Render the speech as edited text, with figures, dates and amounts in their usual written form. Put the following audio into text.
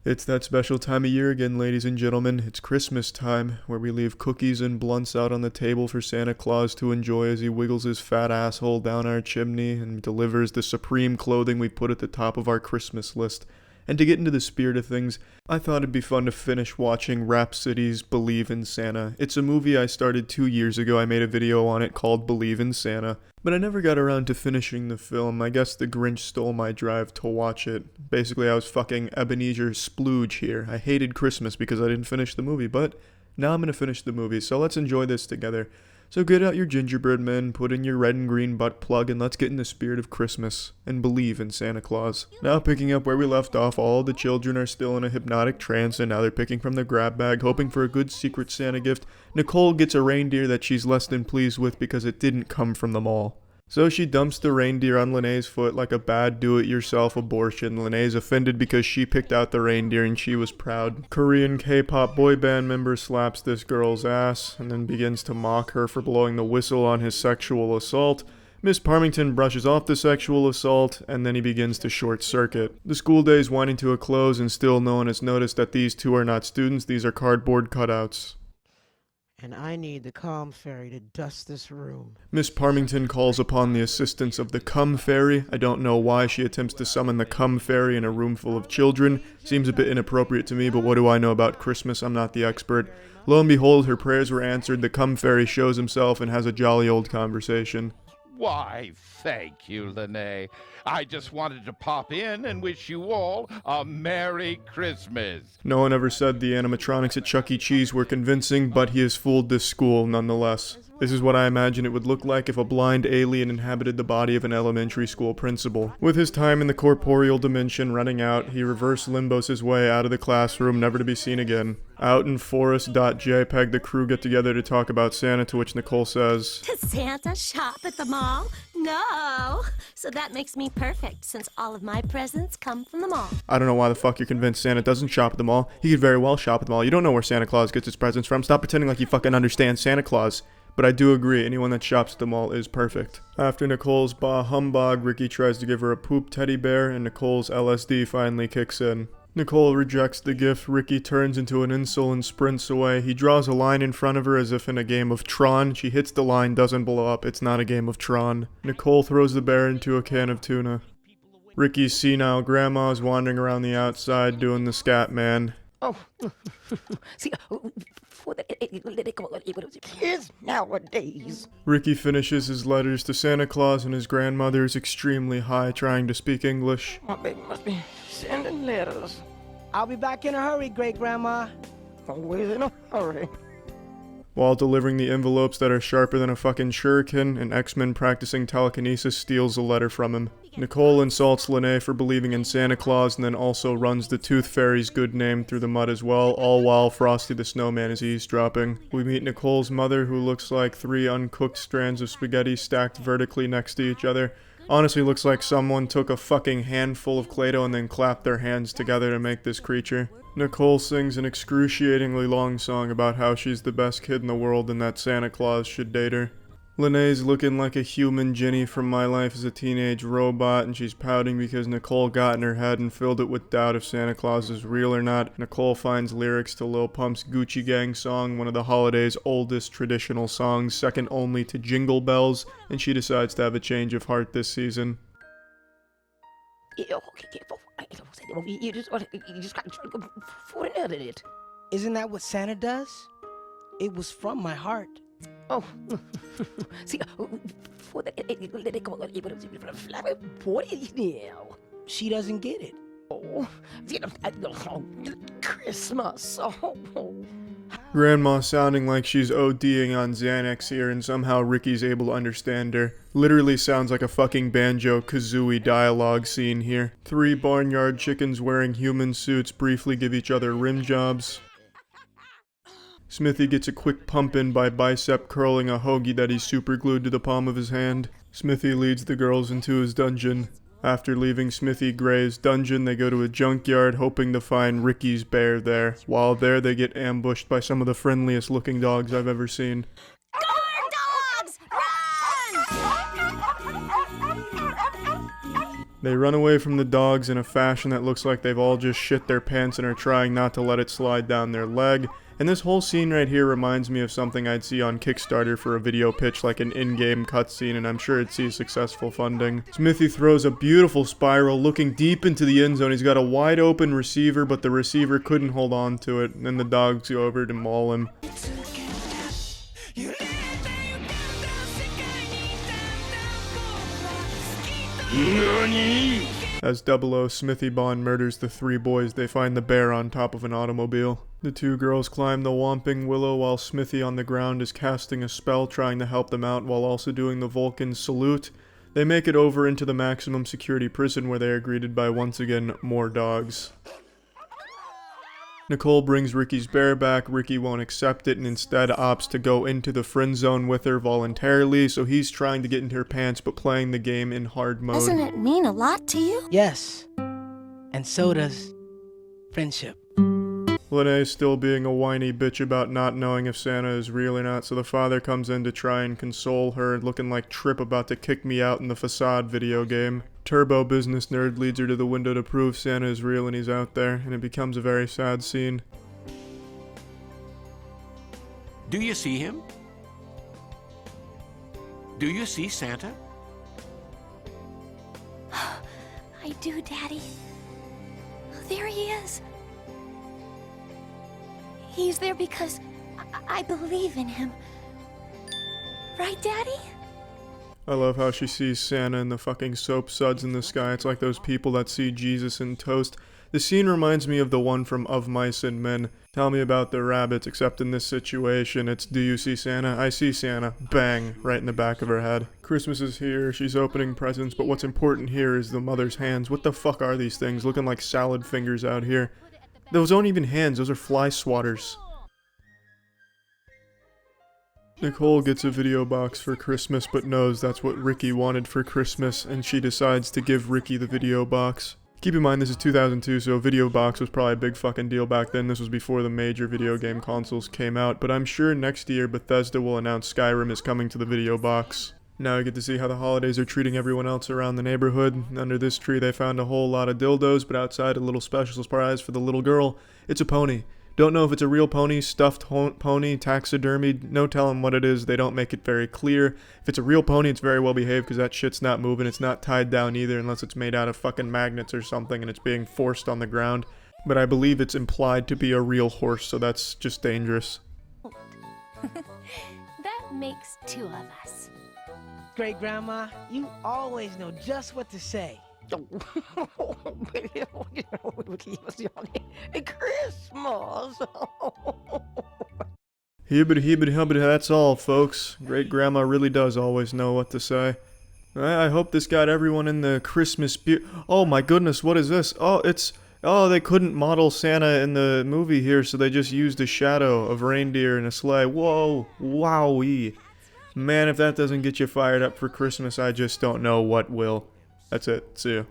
It's that special time of year again, ladies and gentlemen. It's Christmas time, where we leave cookies and blunts out on the table for Santa Claus to enjoy as he wiggles his fat asshole down our chimney and delivers the supreme clothing we put at the top of our Christmas list. And to get into the spirit of things, I thought it'd be fun to finish watching Rhapsody's Believe in Santa. It's a movie I started 2 years ago. I made a video on it called Believe in Santa. But I never got around to finishing the film. I guess the Grinch stole my drive to watch it. Basically, I was fucking Ebenezer Splooge here. I hated Christmas because I didn't finish the movie, but now I'm gonna finish the movie, so let's enjoy this together. So get out your gingerbread men, put in your red and green butt plug, and let's get in the spirit of Christmas and believe in Santa Claus. Now picking up where we left off, all the children are still in a hypnotic trance, and now they're picking from the grab bag, hoping for a good secret Santa gift. Nicole gets a reindeer that she's less than pleased with because it didn't come from the mall. So she dumps the reindeer on Linnea's foot like a bad do-it-yourself abortion. Linnea's offended because she picked out the reindeer and she was proud. Korean K-pop boy band member slaps this girl's ass and then begins to mock her for blowing the whistle on his sexual assault. Miss Parmington brushes off the sexual assault, and then he begins to short-circuit. The school day is winding to a close, and still no one has noticed that these two are not students, these are cardboard cutouts. And I need the calm fairy to dust this room. Miss Parmington calls upon the assistance of the cum fairy. I don't know why she attempts to summon the cum fairy in a room full of children. Seems a bit inappropriate to me, but what do I know about Christmas? I'm not the expert. Lo and behold, her prayers were answered. The cum fairy shows himself and has a jolly old conversation. Why, thank you, Linnae. I just wanted to pop in and wish you all a Merry Christmas. No one ever said the animatronics at Chuck E. Cheese were convincing, but he has fooled this school nonetheless. This is what I imagine it would look like if a blind alien inhabited the body of an elementary school principal. With his time in the corporeal dimension running out, he reverse limbos his way out of the classroom, never to be seen again. Out in forest.jpg, the crew get together to talk about Santa, to which Nicole says, Does Santa shop at the mall? No. So that makes me perfect, since all of my presents come from the mall. I don't know why the fuck you're convinced Santa doesn't shop at the mall. He could very well shop at the mall. You don't know where Santa Claus gets his presents from. Stop pretending like you fucking understand Santa Claus. But I do agree, anyone that shops at the mall is perfect. After Nicole's bah humbug, Ricky tries to give her a poop teddy bear, and Nicole's LSD finally kicks in. Nicole rejects the gift. Ricky turns into an insole and sprints away. He draws a line in front of her as if in a game of Tron. She hits the line, doesn't blow up. It's not a game of Tron. Nicole throws the bear into a can of tuna. Ricky's senile grandma is wandering around the outside doing the scat man. Oh, see, for the kids nowadays. Ricky finishes his letters to Santa Claus, and his grandmother is extremely high, trying to speak English. My baby must be sending letters. I'll be back in a hurry, great-grandma. Always in a hurry. While delivering the envelopes that are sharper than a fucking shuriken, an X-Men practicing telekinesis steals a letter from him. Nicole insults Linnae for believing in Santa Claus and then also runs the Tooth Fairy's good name through the mud as well, all while Frosty the Snowman is eavesdropping. We meet Nicole's mother, who looks like 3 uncooked strands of spaghetti stacked vertically next to each other. Honestly looks like someone took a fucking handful of Play-Doh and then clapped their hands together to make this creature. Nicole sings an excruciatingly long song about how she's the best kid in the world and that Santa Claus should date her. Linnae's looking like a human Jenny from My Life as a Teenage Robot, and she's pouting because Nicole got in her head and filled it with doubt if Santa Claus is real or not. Nicole finds lyrics to Lil Pump's Gucci Gang song, one of the holiday's oldest traditional songs, second only to Jingle Bells, and she decides to have a change of heart this season. You just got to for another it. Isn't that what Santa does? It was from my heart. Oh, see, for the now. She doesn't get it. Oh, Christmas. Oh. Grandma sounding like she's ODing on Xanax here, and somehow Ricky's able to understand her. Literally sounds like a fucking Banjo-Kazooie dialogue scene here. 3 barnyard chickens wearing human suits briefly give each other rim jobs. Smithy gets a quick pump in by bicep curling a hoagie that he's superglued to the palm of his hand. Smithy leads the girls into his dungeon. After leaving Smithy Gray's dungeon, they go to a junkyard hoping to find Ricky's bear there. While there, they get ambushed by some of the friendliest looking dogs I've ever seen. Corn dogs! Run! They run away from the dogs in a fashion that looks like they've all just shit their pants and are trying not to let it slide down their leg. And this whole scene right here reminds me of something I'd see on Kickstarter for a video pitch, like an in-game cutscene, and I'm sure it'd see successful funding. Smithy throws a beautiful spiral, looking deep into the end zone. He's got a wide open receiver, but the receiver couldn't hold on to it, and then the dogs go over to maul him. As 00 Smithy Bond murders the three boys, they find the bear on top of an automobile. The two girls climb the Whomping Willow while Smithy on the ground is casting a spell trying to help them out while also doing the Vulcan salute. They make it over into the maximum security prison where they are greeted by once again more dogs. Nicole brings Ricky's bear back. Ricky won't accept it and instead opts to go into the friend zone with her voluntarily, so he's trying to get into her pants but playing the game in hard mode. Doesn't it mean a lot to you? Yes. And so does friendship. Lene's still being a whiny bitch about not knowing if Santa is real or not, so the father comes in to try and console her, looking like Trip about to kick me out in the Facade video game. Turbo business nerd leads her to the window to prove Santa is real and he's out there, and it becomes a very sad scene. Do you see him? Do you see Santa? I do, Daddy. There he is. He's there because I believe in him. Right, Daddy? I love how she sees Santa and the fucking soap suds in the sky. It's like those people that see Jesus in toast. The scene reminds me of the one from Of Mice and Men. Tell me about the rabbits, except in this situation, it's do you see Santa? I see Santa. Bang, right in the back of her head. Christmas is here, she's opening presents, but what's important here is the mother's hands. What the fuck are these things? Looking like salad fingers out here. Those aren't even hands, those are fly swatters. Nicole gets a video box for Christmas but knows that's what Ricky wanted for Christmas, and she decides to give Ricky the video box. Keep in mind this is 2002, so a video box was probably a big fucking deal back then. This was before the major video game consoles came out, but I'm sure next year Bethesda will announce Skyrim is coming to the video box. Now you get to see how the holidays are treating everyone else around the neighborhood. Under this tree they found a whole lot of dildos, but outside a little special surprise for the little girl. It's a pony. Don't know if it's a real pony, stuffed pony, taxidermied, no telling what it is, they don't make it very clear. If it's a real pony, it's very well behaved because that shit's not moving, it's not tied down either unless it's made out of fucking magnets or something and it's being forced on the ground. But I believe it's implied to be a real horse, so that's just dangerous. That makes two of us. Great Grandma, you always know just what to say. Christmas. Hibbity, that's all, folks. Great Grandma really does always know what to say. I hope this got everyone in the Christmas spirit. Oh my goodness, what is this? Oh, they couldn't model Santa in the movie here, so they just used a shadow of reindeer in a sleigh. Whoa, wowee. Man, if that doesn't get you fired up for Christmas, I just don't know what will. That's it. See ya.